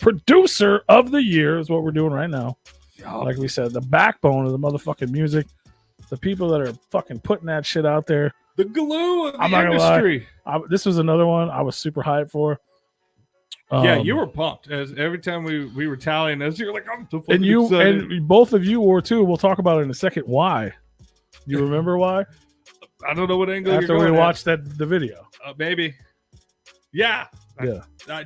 Producer of the year is what we're doing right now. Like we said, the backbone of the motherfucking music. The people that are fucking putting that shit out there. The glue of the industry. This was another one I was super hyped for. Yeah, you were pumped. As every time we were tallying, as you're like, I'm so fucking and you excited. and both of you were too. We'll talk about it in a second. Why? You remember why? I don't know what angle after you're going we watched the video. Maybe. Yeah.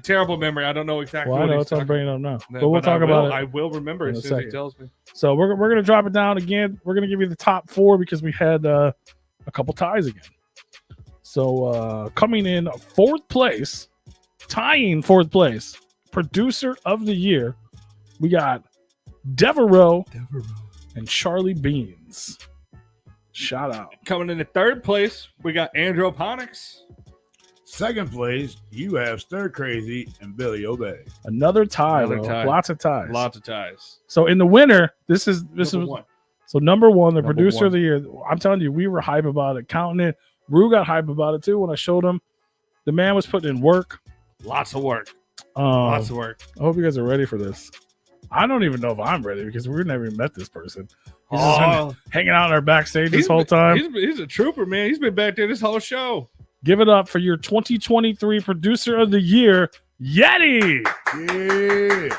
Terrible memory. I don't know exactly. Well, I know it's I'm bringing up now, but we'll talk about it. I will remember as soon as he tells me. So we're gonna drop it down again. We're gonna give you the top 4 because we had a couple ties again. So coming in 4th place, tying 4th place, producer of the year, we got Devereaux and Charlie Beans. Shout out. Coming in 3rd place, we got Androponics. 2nd place, you have Stir Crazy and Billy Obey. Another tie. Lots of ties. Lots of ties. So in the winner, this is one. So number 1, the producer of the year. I'm telling you, we were hype about it. Counting it. Rue got hype about it too when I showed him. The man was putting in work. Lots of work. Lots of work. I hope you guys are ready for this. I don't even know if I'm ready because we've never even met this person. He's just been hanging out in our backstage this whole time. He's a trooper, man. He's been back there this whole show. Give it up for your 2023 producer of the year, Yeti. Yeah.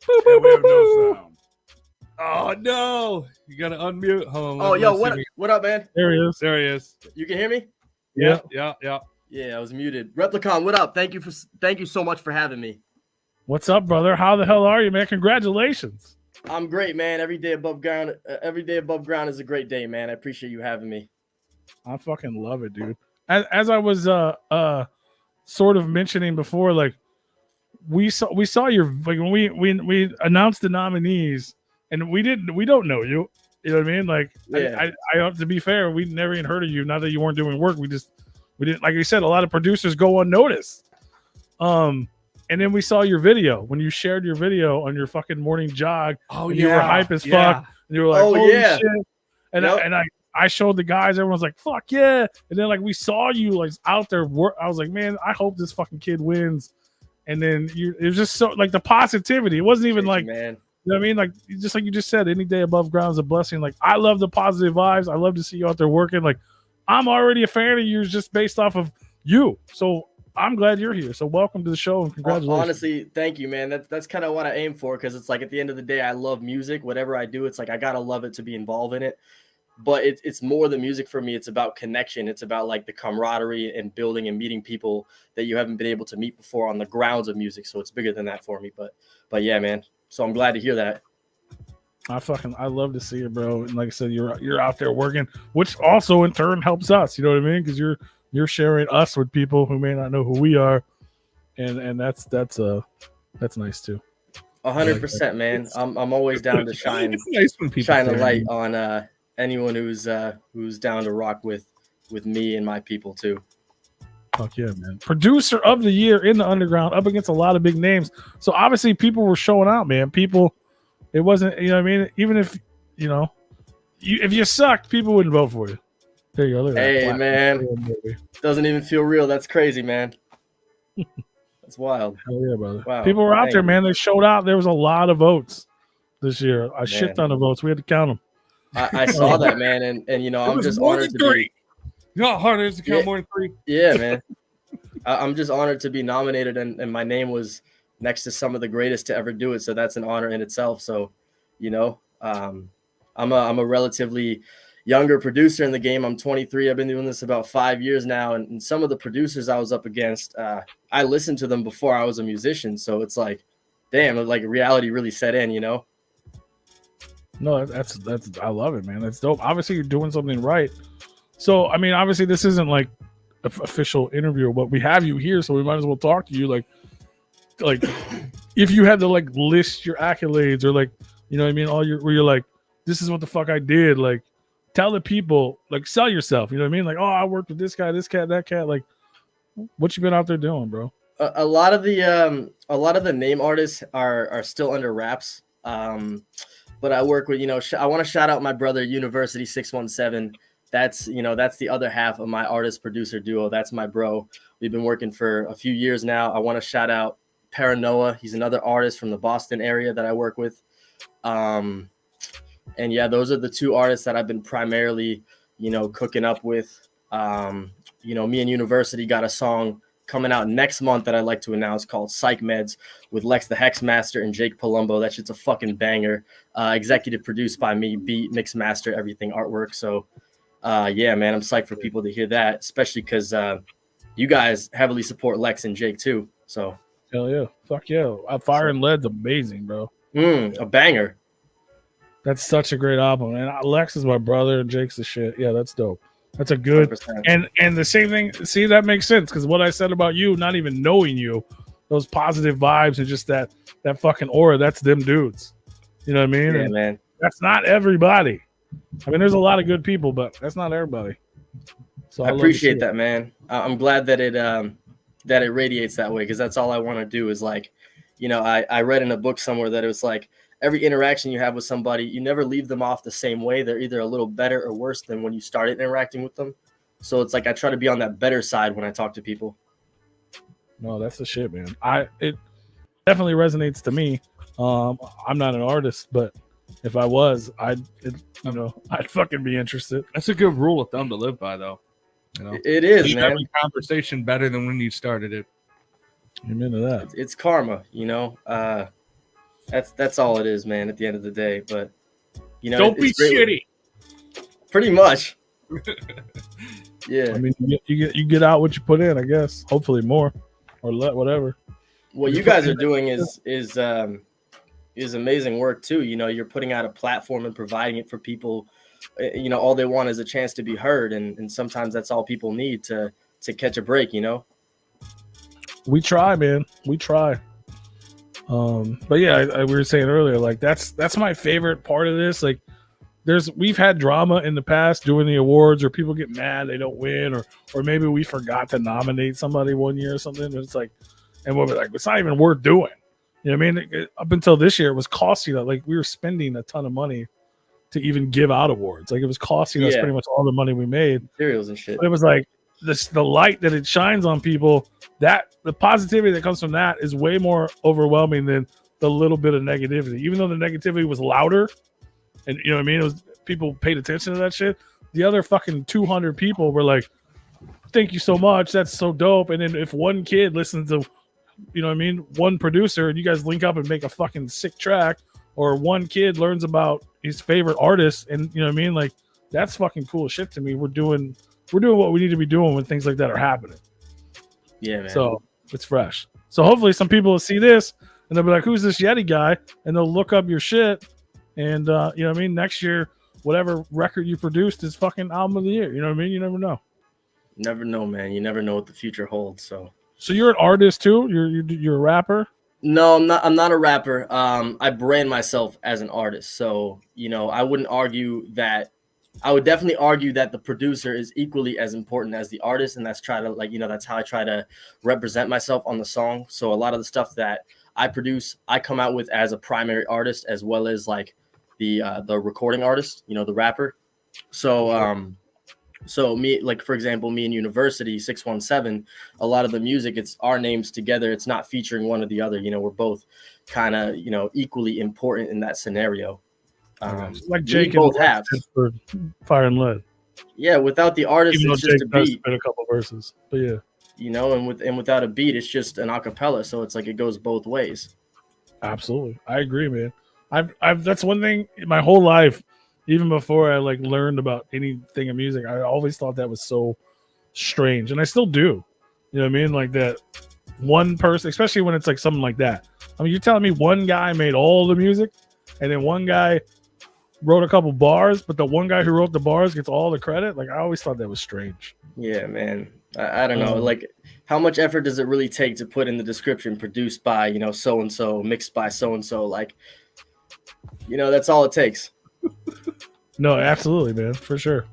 Boo, boo, boo, boo. No sound. Oh no! You gotta unmute. Hold on. Oh, yo, what up, man? There he is. There he is. You can hear me? Yeah. Yeah, I was muted. Replicon, what up? Thank you so much for having me. What's up, brother? How the hell are you, man? Congratulations. I'm great, man. Every day above ground is a great day, man. I appreciate you having me. I fucking love it, dude. As I was sort of mentioning before, like we saw your like when we announced the nominees, and we don't know you. You know what I mean? Like yeah. I to be fair, we never even heard of you. Not that you weren't doing work, we didn't, like you said, a lot of producers go unnoticed. And then we saw your video when you shared your video on your fucking morning jog. Oh yeah, you were hype as fuck. And you were like, holy shit. And I showed the guys, everyone's like, fuck yeah. And then like we saw you like out there I was like, man, I hope this fucking kid wins. And then it was just so like the positivity. It wasn't even like, man. You know what I mean? Like you just said, any day above ground is a blessing. Like I love the positive vibes. I love to see you out there working. Like I'm already a fan of yours just based off of you. So I'm glad you're here. So welcome to the show and congratulations. Honestly, thank you, man. That's kind of what I aim for because it's like at the end of the day, I love music. Whatever I do, it's like I gotta love it to be involved in it. But it's more than music for me. It's about connection. It's about like the camaraderie and building and meeting people that you haven't been able to meet before on the grounds of music. So it's bigger than that for me. But yeah, man. So I'm glad to hear that. I love to see it, bro. And like I said, you're out there working, which also in turn helps us. You know what I mean? Because you're sharing us with people who may not know who we are, and that's nice too. 100%, man. I'm always down to shine a light on anyone who's down to rock with me and my people too. Fuck yeah, man. Producer of the year in the underground, up against a lot of big names. So obviously people were showing out, man. It wasn't, you know what I mean? Even if, you know, if you sucked, people wouldn't vote for you. There you go. Look at hey, that man. Doesn't even feel real. That's crazy, man. That's wild. Hell yeah, brother. Wow. People were out there, man. They showed out. There was a lot of votes this year. A shit ton of votes. We had to count them. I saw that, man. And you know, I'm just honored to be. You know how hard it is to count more than 3? Yeah, man. I'm just honored to be nominated, and my name was next to some of the greatest to ever do it. So that's an honor in itself. So, you know, I'm a relatively younger producer in the game. I'm 23. I've been doing this about 5 years now. And some of the producers I was up against, I listened to them before I was a musician. So it's like, damn, like reality really set in, you know? No, that's I love it, man. That's dope. Obviously, you're doing something right. So, I mean, obviously, this isn't like an official interview, but we have you here, so we might as well talk to you. Like if you had to like list your accolades or like, you know what I mean, where you're like, this is what the fuck I did. Like, tell the people, like, sell yourself. You know what I mean? Like, oh, I worked with this guy, this cat, that cat. Like, what you been out there doing, bro? A lot of the name artists are still under wraps. But I work with, you know, I want to shout out my brother University 617. That's the other half of my artist producer duo. That's my bro. We've been working for a few years now. I want to shout out Paranoia. He's another artist from the Boston area that I work with. And yeah, those are the two artists that I've been primarily, cooking up with. Me and University got a song coming out next month that I'd like to announce called Psych Meds with Lex the Hexmaster and Jake Palumbo. That shit's a fucking banger. Executive produced by me, beat, mix, master, everything, artwork. So yeah, man, I'm psyched for people to hear that, especially because you guys heavily support Lex and Jake too. So hell yeah, fuck yeah, Fire and Lead's amazing, bro. A banger. That's such a great album, and Lex is my brother, and Jake's the shit. Yeah, that's dope. That's a good 100%. And the same thing. See, that makes sense because what I said about you, not even knowing you, those positive vibes and just that fucking aura. That's them dudes. You know what I mean? Yeah, and man. That's not everybody. I mean, there's a lot of good people, but that's not everybody. So I appreciate that, man. I'm glad that it radiates that way because that's all I want to do is like, I read in a book somewhere that it was like every interaction you have with somebody, you never leave them off the same way. They're either a little better or worse than when you started interacting with them. So it's like I try to be on that better side when I talk to people. No, that's the shit, man. It definitely resonates to me. I'm not an artist, but if I was, I'd fucking be interested. That's a good rule of thumb to live by, though. It is, man. Every conversation better than when you started it. Amen to that. It's karma, That's all it is, man. At the end of the day, but don't be shitty. Pretty much. Yeah. I mean, you get out what you put in, I guess. Hopefully more, or whatever. What you guys are doing is amazing work too. You're putting out a platform and providing it for people. All they want is a chance to be heard, and sometimes that's all people need to catch a break. We try, man. We try. But yeah, we were saying earlier, like that's my favorite part of this. Like, we've had drama in the past doing the awards, or people get mad they don't win, or maybe we forgot to nominate somebody one year or something. And it's like, and we'll be like, it's not even worth doing. You know what I mean? Up until this year, it was costing us. Like, we were spending a ton of money to even give out awards. Like, it was costing us pretty much all the money we made, materials and shit. But it was like the light that it shines on people. That the positivity that comes from that is way more overwhelming than the little bit of negativity. Even though the negativity was louder, and you know what I mean, it was people paid attention to that shit. The other fucking 200 people were like, "Thank you so much, that's so dope." And then if one kid listens to, you know what I mean, one producer, and you guys link up and make a fucking sick track, or one kid learns about his favorite artist, and you know what I mean, like that's fucking cool shit to me. We're doing what we need to be doing when things like that are happening. Yeah, man. So it's fresh. So hopefully some people will see this and they'll be like, "Who's this Yeti guy?" And they'll look up your shit. And you know what I mean? Next year, whatever record you produced is fucking album of the year. You know what I mean? You never know. Never know, man. You never know what the future holds. So you're an artist too? You're a rapper? No, I'm not a rapper. I brand myself as an artist. So, I wouldn't argue that. I would definitely argue that the producer is equally as important as the artist, and that's that's how I try to represent myself on the song. So a lot of the stuff that I produce, I come out with as a primary artist, as well as like the recording artist, the rapper. So me, like for example, me and University 617, a lot of the music, it's our names together. It's not featuring one or the other. We're both kind of equally important in that scenario. Like Jake both have for Fire and Lead. Yeah, without the artist, it's just a beat. A couple verses, but yeah, and without a beat, it's just an acapella. So it's like it goes both ways. Absolutely, I agree, man. I've that's one thing in my whole life, even before I like learned about anything in music. I always thought that was so strange, and I still do. You know what I mean? Like that one person, especially when it's like something like that. I mean, you're telling me one guy made all the music, and then one guy wrote a couple bars, but the one guy who wrote the bars gets all the credit. Like, I always thought that was strange. Yeah, man. I don't know. Like, how much effort does it really take to put in the description produced by, so and so, mixed by so and so? Like, that's all it takes. No, absolutely, man, for sure.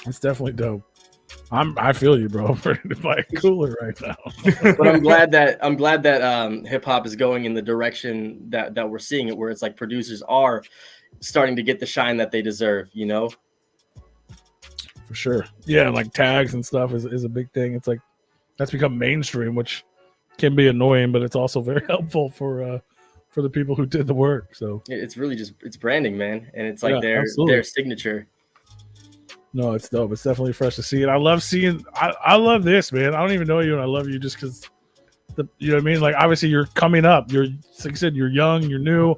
It's definitely dope. I feel you, bro. I'm ready to buy a cooler right now. But I'm glad that hip hop is going in the direction that we're seeing it, where it's like producers are starting to get the shine that they deserve, For sure. Yeah, like tags and stuff is a big thing. It's like that's become mainstream, which can be annoying, but it's also very helpful for the people who did the work. So it's really just it's branding, man, and it's like Yeah, their signature. No, it's dope. It's definitely fresh to see it. I love seeing. I love this, man. I don't even know you, and I love you just because you know what I mean. Like obviously you're coming up. You're like I said, you're young, you're new,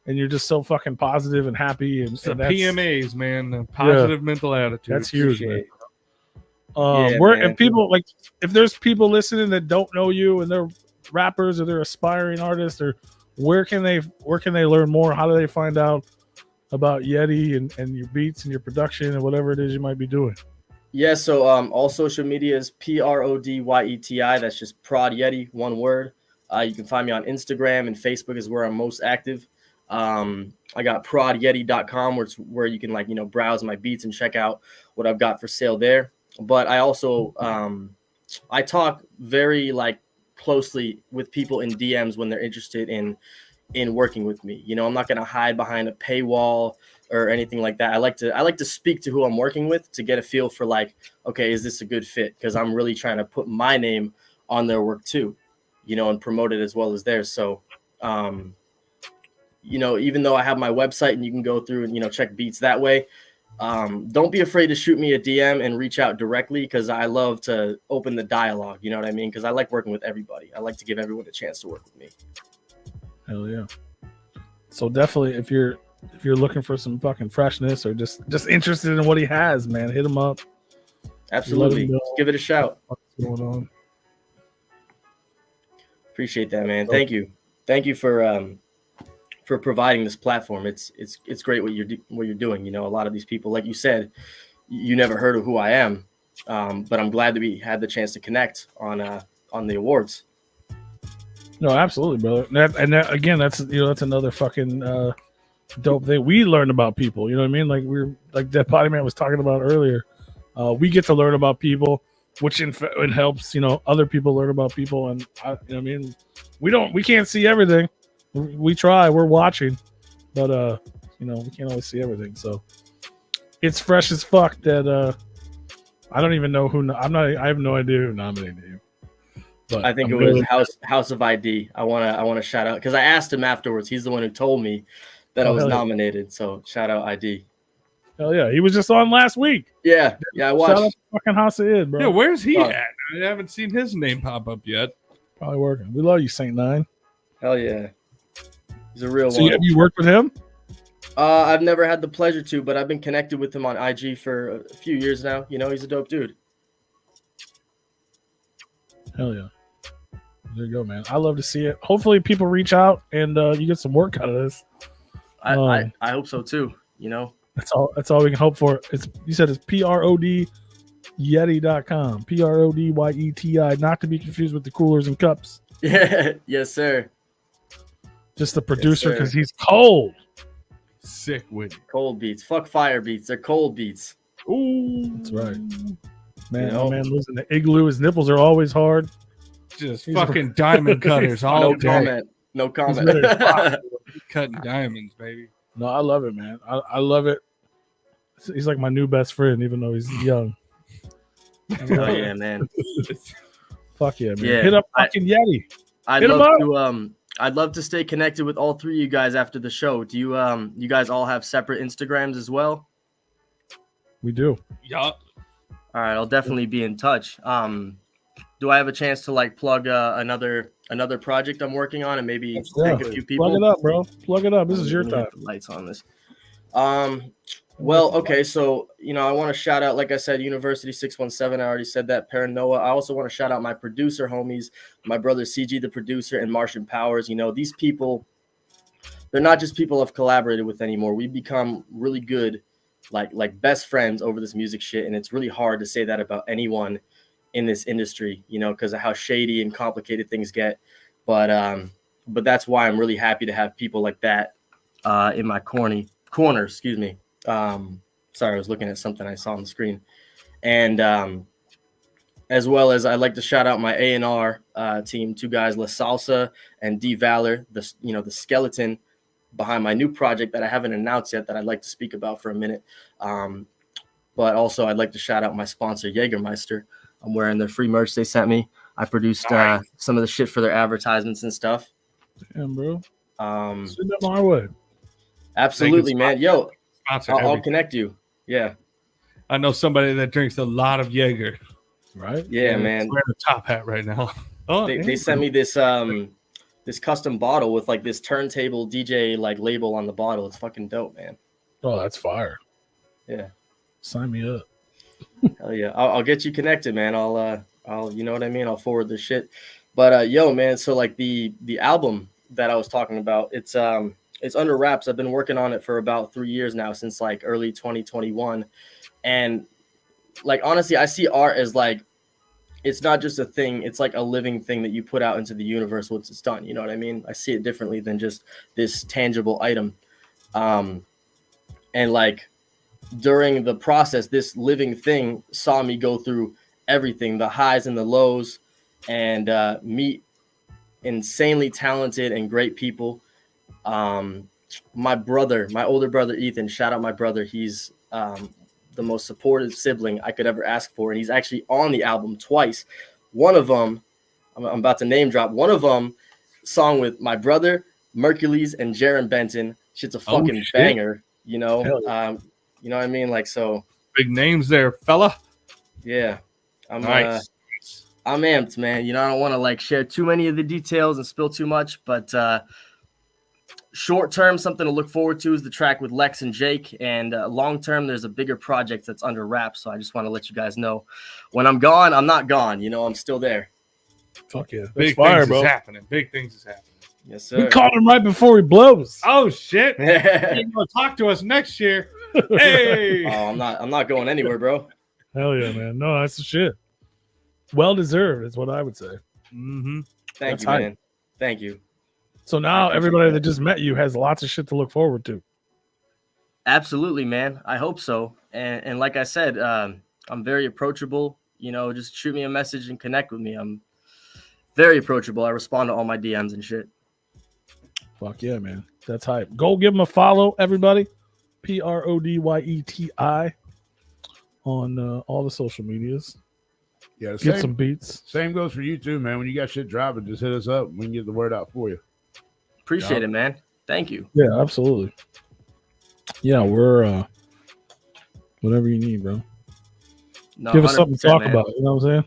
and you're just so fucking positive and happy. And the that's, PMAs, man, the positive mental attitude. That's huge, man. Man. If people like, if there's people listening that don't know you and they're rappers or they're aspiring artists, or where can they learn more? How do they find out about Yeti and your beats and your production and whatever it is you might be doing? Yeah, so all social media is PRODYETI. That's just Prod Yeti, one word. You can find me on Instagram, and Facebook is where I'm most active. I got prodyeti.com, where you can browse my beats and check out what I've got for sale there. But I also I talk very closely with people in DMs when they're interested in working with me. I'm not going to hide behind a paywall or anything like that. I like to speak to who I'm working with to get a feel for okay, is this a good fit? Because I'm really trying to put my name on their work too, and promote it as well as theirs. So, even though I have my website and you can go through and, check beats that way, don't be afraid to shoot me a DM and reach out directly, because I love to open the dialogue. You know what I mean? Because I like working with everybody. I like to give everyone a chance to work with me. Hell yeah. So definitely, if you're looking for some fucking freshness or just interested in what he has, man, hit him up. Absolutely. Give it a shout. What's going on? Appreciate that, man. Thank you for providing this platform. It's great what you're doing. A lot of these people, like you said, you never heard of who I am, but I'm glad that we had the chance to connect on the awards. No, absolutely, brother. Again, that's another fucking dope thing. We learned about people. You know what I mean? Like like that Potty Man was talking about earlier. We get to learn about people, which it helps other people learn about people. And we can't see everything. We try. We're watching, but we can't always see everything. So it's fresh as fuck that I don't even know who. I have no idea who nominated you. But I think it was House of ID. I want to shout out because I asked him afterwards. He's the one who told me that I was nominated. So shout out ID. Hell yeah, he was just on last week. Yeah, I watched. Shout out to fucking House of ID, bro. Yeah, where's he at? I haven't seen his name pop up yet. Probably working. We love you, Saint Nine. Hell yeah, he's a real one. So have you worked with him? I've never had the pleasure to, but I've been connected with him on IG for a few years now. He's a dope dude. Hell yeah. There you go, man. I love to see it. Hopefully people reach out and you get some work out of this. I hope so too. That's all we can hope for. You said it's PROD Yeti.com. PRODYETI, not to be confused with the coolers and cups. Yeah, yes, sir. Just the producer because he's cold. Sick with it. Cold beats. Fuck fire beats. They're cold beats. Ooh. That's right. Man, man lives in the igloo. His nipples are always hard. Just fucking diamond cutters all day. No comment. Cutting diamonds, baby. No, I love it, man. I love it. He's like my new best friend, even though he's young. Oh yeah, man. Fuck yeah, man. Yeah, hit up fucking Yeti. I'd love to stay connected with all three of you guys after the show. Do you guys all have separate Instagrams as well? We do. Yeah. All right, I'll definitely be in touch. Do I have a chance to plug another project I'm working on and maybe thank a few people? Plug it up, bro. Plug it up. This is your time. Lights on this. Well, okay, so I want to shout out, like I said, University 617. I already said that. Paranoia. I also want to shout out my producer homies, my brother CG, the producer, and Martian Powers. These people, they're not just people I've collaborated with anymore. We've become really good, like best friends over this music shit, and it's really hard to say that about anyone in this industry, because of how shady and complicated things get. But that's why I'm really happy to have people like that in my corner. Excuse me. Sorry, I was looking at something I saw on the screen. And as well as I'd like to shout out my A&R team, two guys, La Salsa and D Valor, the skeleton behind my new project that I haven't announced yet that I'd like to speak about for a minute. But also I'd like to shout out my sponsor, Jägermeister. I'm wearing their free merch they sent me. I produced some of the shit for their advertisements and stuff. Damn, bro. Send them our way. Absolutely, man. Yo, I'll connect you. Yeah. I know somebody that drinks a lot of Jaeger. Right? Yeah, man. Wearing a top hat right now. Oh, they sent me this this custom bottle with like this turntable DJ like label on the bottle. It's fucking dope, man. Oh, that's fire. Yeah. Sign me up. Hell yeah. I'll get you connected, man. I'll you know what I mean? I'll forward the shit. But yo, man, so like the album that I was talking about, it's under wraps. I've been working on it for about 3 years now, since like early 2021. And like honestly, I see art as like, it's not just a thing, it's like a living thing that you put out into the universe once it's done. You know what I mean? I see it differently than just this tangible item. And like during the process, this living thing saw me go through everything, the highs and the lows, and meet insanely talented and great people. My older brother Ethan, shout out my brother. He's the most supportive sibling I could ever ask for, and he's actually on the album twice. One of them, I'm about to name drop. One of them, song with my brother Mercules and Jaron Benton. Shit's a fucking banger, you know. You know what I mean? Like, so big names there, fella. Yeah, I'm nice. I'm amped, man. You know, I don't want to like share too many of the details and spill too much, but short term, something to look forward to is the track with Lex and Jake, and long term, there's a bigger project that's under wraps. So I just want to let you guys know, when I'm gone, I'm not gone. You know, I'm still there. Fuck yeah, big things is happening. Big things is happening. Yes, sir. We caught him right before he blows. Oh shit! You're gonna talk to us next year. Hey! Oh, I'm not going anywhere, bro. Hell yeah, man. No, that's the shit. Well deserved is what I would say. Mm-hmm. Thank you, man. Thank you. So now everybody that just met you has lots of shit to look forward to. Absolutely, man. I hope so. And like I said, I'm very approachable. You know, just shoot me a message and connect with me. I'm very approachable. I respond to all my DMs and shit. Fuck yeah, man. That's hype. Go give him a follow, everybody. PRODYETI on all the social medias. Yeah, get some beats. Same goes for you too, man. When you got shit dropping, just hit us up. We can get the word out for you. Appreciate it, man. Thank you. Yeah, absolutely. Yeah, we're whatever you need, bro. No, give us something to talk man. about. You know what I'm saying?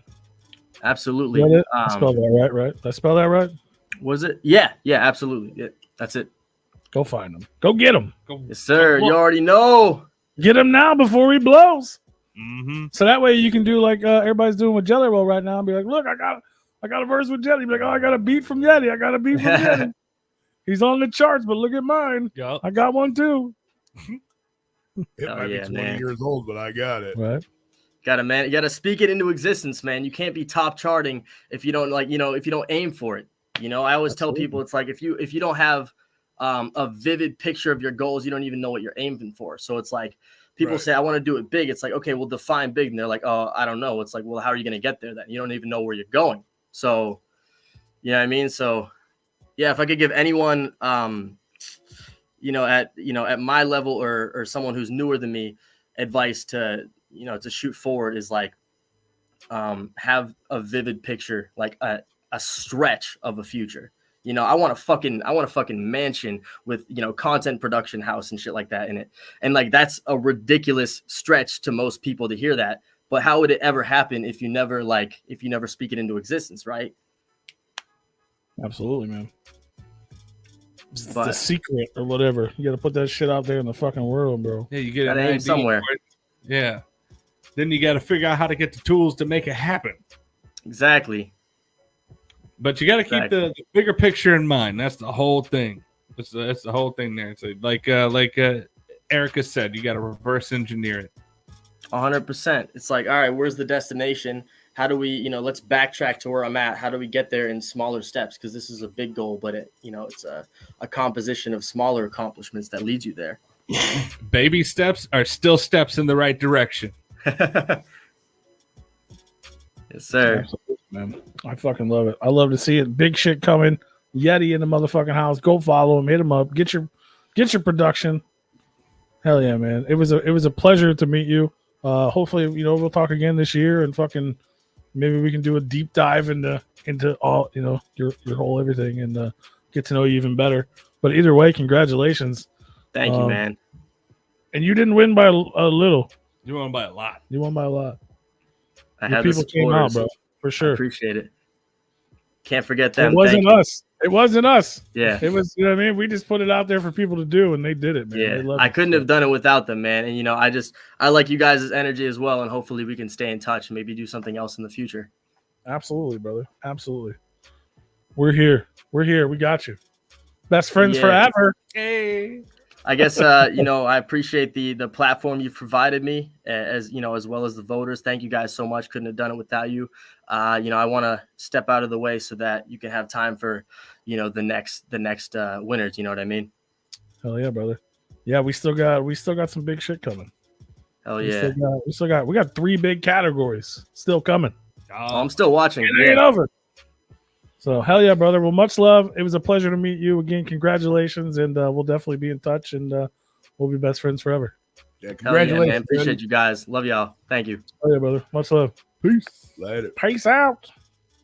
Absolutely. I spelled that right, right? Did I spell that right? Was it? Yeah, absolutely. Yeah, that's it. Go find him. Go get him. Yes, sir. You already know. Get him now before he blows. Mm-hmm. So that way you can do like everybody's doing with Jelly Roll right now and be like, look, I got a verse with Jelly. Be like, oh, I got a beat from Yeti. I got a beat from Yeti. He's on the charts, but look at mine. Yep. I got one too. It might be 20 years old, but I got it. Right. Man. You gotta speak it into existence, man. You can't be top charting if you don't if you don't aim for it. You know, I always tell people it's like if you don't have a vivid picture of your goals, you don't even know what you're aiming for. So it's like people say, I want to do it big. It's like, okay, well, define big. And they're like, oh, I don't know. It's like, well, how are you going to get there then? You don't even know where you're going. So, you know what I mean? So, yeah, if I could give anyone, at my level or someone who's newer than me, advice to shoot forward is like, have a vivid picture, like a stretch of a future. You know, I want a fucking mansion with, content production house and shit like that in it. And like, that's a ridiculous stretch to most people to hear that. But how would it ever happen if you never speak it into existence, right? Absolutely, man. It's the secret or whatever. You got to put that shit out there in the fucking world, bro. Yeah, you get an idea somewhere. Yeah. Then you got to figure out how to get the tools to make it happen. Exactly. But you got to keep the bigger picture in mind. That's the whole thing. That's the whole thing there. It's like Erica said, you got to reverse engineer it. 100%. It's like, all right, where's the destination? How do we, let's backtrack to where I'm at. How do we get there in smaller steps? Because this is a big goal, but it's a composition of smaller accomplishments that leads you there. Baby steps are still steps in the right direction. Yes, sir. Absolutely, man. I fucking love it. I love to see it. Big shit coming. Yeti in the motherfucking house. Go follow him. Hit him up. Get your production. Hell yeah, man. It was a pleasure to meet you. Hopefully, we'll talk again this year and fucking maybe we can do a deep dive into all your whole everything and get to know you even better. But either way, congratulations. Thank you, man. And you didn't win by a little. You won by a lot. You won by a lot. I Your had people the came out, supporters. bro, for I sure. appreciate it. Can't forget them. It wasn't us. It wasn't us. Yeah. It was, you know what I mean? We just put it out there for people to do, and they did it, man. Yeah. They loved I it. couldn't have done it without them, man. And, I like you guys' energy as well. And hopefully we can stay in touch and maybe do something else in the future. Absolutely, brother. Absolutely. We're here. We're here. We got you. Best friends Yeah. forever. Hey. I guess I appreciate the platform you've provided me as well as the voters. Thank you guys so much. Couldn't have done it without you. I want to step out of the way so that you can have time for the next winners. You know what I mean? Hell yeah, brother. Yeah, we still got some big shit coming. Hell yeah. We got 3 big categories still coming. I'm still watching. It ain't over. So hell yeah, brother. Well, much love. It was a pleasure to meet you again. Congratulations, and we'll definitely be in touch, and we'll be best friends forever. Yeah, Hell congratulations. yeah, man. Appreciate you guys. Love y'all. Thank you. Hell yeah, brother. Much love. Peace. Later. Peace out.